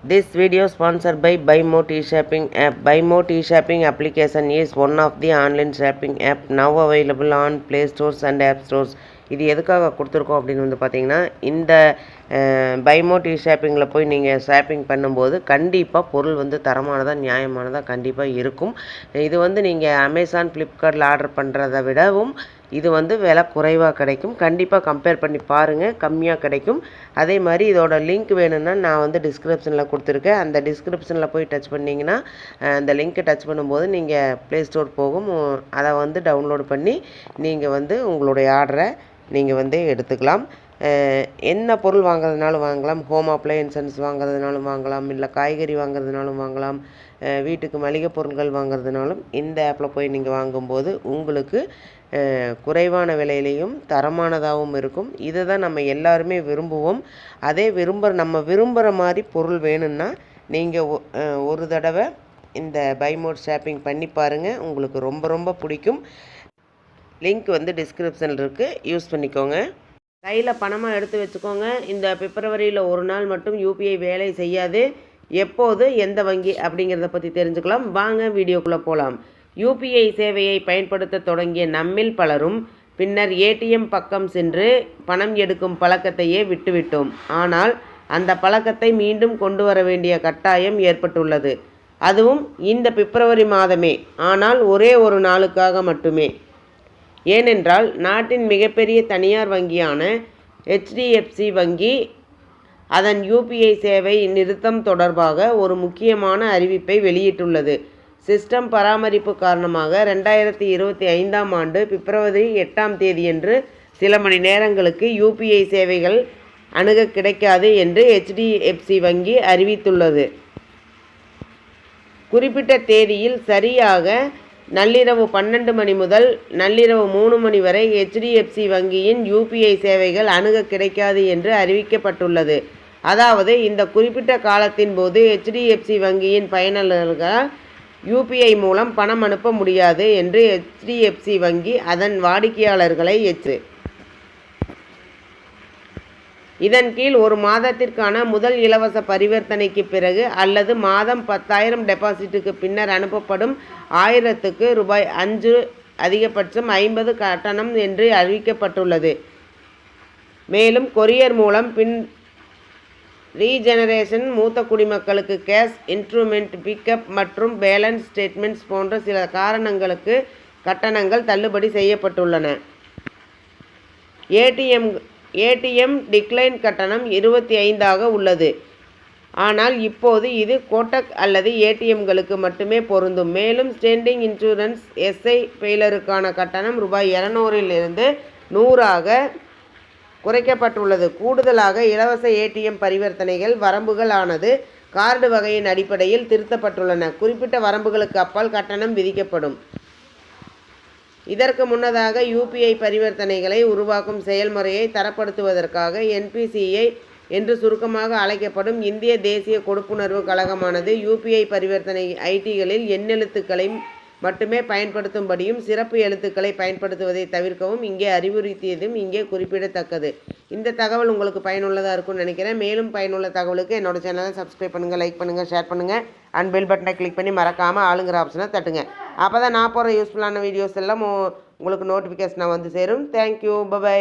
This video sponsored by BuyMo T-Shopping app. BuyMo T-Shopping application is one of the online shopping app now available on Play Stores and App Stores. இது எதுக்காக கொடுத்துருக்கோம் அப்படின்னு வந்து பார்த்தீங்கன்னா, இந்த BuyMo T-Shoppingல போய் நீங்கள் ஷாப்பிங் பண்ணும்போது கண்டிப்பாக பொருள் வந்து தரமானதாக நியாயமானதாக கண்டிப்பாக இருக்கும். இது வந்து நீங்கள் அமேசான் ஃப்ளிப்கார்ட்டில் ஆர்டர் பண்ணுறதை விடவும் இது வந்து விலை குறைவாக கிடைக்கும். கண்டிப்பாக கம்பேர் பண்ணி பாருங்கள், கம்மியாக கிடைக்கும். அதே மாதிரி இதோட லிங்க் வேணும்னா நான் வந்து டிஸ்கிரிப்ஷனில் கொடுத்துருக்கேன். அந்த டிஸ்கிரிப்ஷனில் போய் டச் பண்ணிங்கன்னா அந்த லிங்க்கை டச் பண்ணும்போது நீங்கள் ப்ளே ஸ்டோர் போகும். அதை வந்து டவுன்லோட் பண்ணி நீங்கள் வந்து உங்களுடைய ஆர்டரை நீங்கள் வந்து எடுத்துக்கலாம். என்ன பொருள் வாங்குறதுனாலும் வாங்கலாம். ஹோம் அப்ளையன்சஸ் வாங்குறதுனாலும் வாங்கலாம், இல்லை காய்கறி வாங்குறதுனாலும் வாங்கலாம், வீட்டுக்கு மளிகை பொருட்கள் வாங்குறதுனாலும் இந்த ஆப்பில் போய் நீங்கள் வாங்கும்போது உங்களுக்கு குறைவான விலையிலையும் தரமானதாகவும் இருக்கும். இதை தான் நம்ம எல்லாருமே விரும்புவோம். அதே நம்ம விரும்புகிற மாதிரி பொருள் வேணும்னா நீங்கள் ஒரு தடவை இந்த BuyMo ஷாப்பிங் பண்ணி பாருங்கள். உங்களுக்கு ரொம்ப ரொம்ப பிடிக்கும். லிங்க் வந்து டிஸ்கிரிப்ஷனில் இருக்குது, யூஸ் பண்ணிக்கோங்க. கையில் பணமாக எடுத்து வச்சுக்கோங்க. இந்த பிப்ரவரியில் ஒரு நாள் மட்டும் UPI வேலை செய்யாது. எப்போது, எந்த வங்கி அப்படிங்கிறத பற்றி தெரிஞ்சுக்கலாம். வாங்க வீடியோக்குள்ளே போகலாம். UPI சேவையை பயன்படுத்த தொடங்கிய நம்மில் பலரும் பின்னர் ATM பக்கம் சென்று பணம் எடுக்கும் பழக்கத்தையே விட்டுவிட்டோம். ஆனால் அந்த பழக்கத்தை மீண்டும் கொண்டு வர வேண்டிய கட்டாயம் ஏற்பட்டுள்ளது. அதுவும் இந்த பிப்ரவரி மாதமே. ஆனால் ஒரே ஒரு நாளுக்காக மட்டுமே. ஏனென்றால் நாட்டின் மிகப்பெரிய தனியார் வங்கியான HDFC வங்கி அதன் UPI சேவை நிறுத்தம் தொடர்பாக ஒரு முக்கியமான அறிவிப்பை வெளியிட்டுள்ளது. சிஸ்டம் பராமரிப்பு காரணமாக 2025ஆம் ஆண்டு பிப்ரவரி 8ஆம் தேதியன்று சில மணி நேரங்களுக்கு UPI சேவைகள் அணுக கிடைக்காது என்று HDFC வங்கி அறிவித்துள்ளது. குறிப்பிட்ட தேதியில் சரியாக நள்ளிரவு 12 மணி முதல் நள்ளிரவு 3 மணி வரை HDFC வங்கியின் UPI சேவைகள் அணுக கிடைக்காது என்று அறிவிக்கப்பட்டுள்ளது. அதாவது இந்த குறிப்பிட்ட காலத்தின் போது HDFC வங்கியின் பயனர்களால் UPI மூலம் பணம் அனுப்ப முடியாது என்று HDFC வங்கி அதன் வாடிக்கையாளர்களை இதன் கீழ் ஒரு மாதத்திற்கான முதல் இலவச பரிவர்த்தனைக்கு பிறகு அல்லது மாதம் 10,000 டெபாசிட்டுக்கு பின்னர் அனுப்பப்படும் 1000க்கு ரூபாய் 5 அதிகபட்சம் 50 கட்டணம் என்று அறிவிக்கப்பட்டுள்ளது. மேலும் கொரியர் மூலம் ரீஜெனரேஷன், மூத்த குடிமக்களுக்கு கேஷ் இன்ஸ்ட்ருமெண்ட் பிக்கப் மற்றும் பேலன்ஸ் ஸ்டேட்மெண்ட்ஸ் போன்ற சில காரணங்களுக்கு கட்டணங்கள் தள்ளுபடி செய்யப்பட்டுள்ளன. ATM டிக்ளைன் கட்டணம் 25ஆக உள்ளது. ஆனால் இப்போது இது கோட்டக் அல்லது ATMகளுக்கு மட்டுமே பொருந்தும். மேலும் ஸ்டாண்டிங் இன்சூரன்ஸ் SI ஃபெயிலருக்கான கட்டணம் ரூபாய் 200லிருந்து 100ஆக குறைக்கப்பட்டுள்ளது. கூடுதலாக இலவச ATM பரிவர்த்தனைகள் வரம்புகள் ஆனது கார்டு வகையின் அடிப்படையில் திருத்தப்பட்டுள்ளன. குறிப்பிட்ட வரம்புகளுக்கு அப்பால் கட்டணம் விதிக்கப்படும். இதற்கு முன்னதாக UPI பரிவர்த்தனைகளை உருவாக்கும் செயல்முறையை தரப்படுத்துவதற்காக NPCI என்று சுருக்கமாக அழைக்கப்படும் இந்திய தேசிய கொடுப்புணர்வு கழகமானது UPI பரிவர்த்தனை ஐடிகளில் எண்ணெழுத்துக்களை மட்டுமே பயன்படுத்தும்படியும் சிறப்பு எழுத்துக்களை பயன்படுத்துவதை தவிர்க்கவும் இங்கே அறிவுறுத்தியதும் இங்கே குறிப்பிடத்தக்கது. இந்த தகவல் உங்களுக்கு பயனுள்ளதாக இருக்கும்னு நினைக்கிறேன். மேலும் பயனுள்ள தகவலுக்கு என்னோட சேனலை சப்ஸ்கிரைப் பண்ணுங்கள், லைக் பண்ணுங்கள், ஷேர் பண்ணுங்கள் அண்ட் பெல் பட்டனை கிளிக் பண்ணி மறக்காமல் ஆளுங்கிற ஆப்ஷனை தட்டுங்க. அப்போ தான் நான் போகிற யூஸ்ஃபுல்லான வீடியோஸ் எல்லாம் உங்களுக்கு நோட்டிஃபிகேஷனாக வந்து சேரும். Thank you, by.